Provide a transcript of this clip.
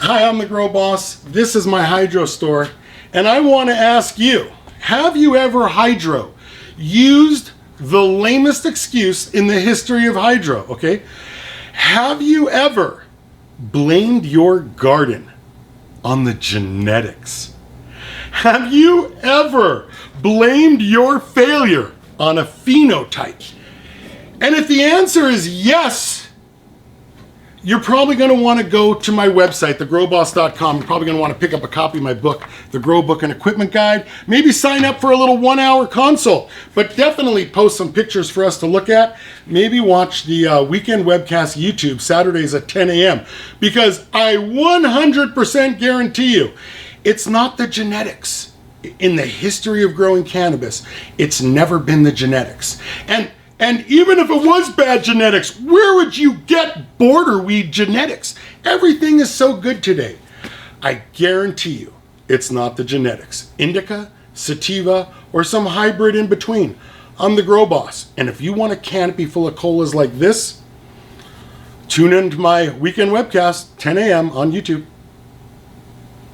Hi, I'm the Grow Boss. This is my hydro store, and I want to ask you, have you ever used the lamest excuse in the history of hydro, okay? Have you ever blamed your garden on the genetics? Have you ever blamed your failure on a phenotype? And if the answer is yes, you're probably going to want to go to my website, thegrowboss.com. You're probably going to want to pick up a copy of my book, The Grow Book and Equipment Guide. Maybe sign up for a little 1-hour consult, but definitely post some pictures for us to look at. Maybe watch the weekend webcast YouTube, Saturdays at 10 a.m. Because I 100% guarantee you, it's not the genetics. In the history of growing cannabis, it's never been the genetics. And even if it was bad genetics, where would you get border weed genetics? Everything is so good today. I guarantee you, it's not the genetics. Indica, sativa, or some hybrid in between. I'm the Grow Boss. And if you want a canopy full of colas like this, tune into my weekend webcast, 10 a.m. on YouTube.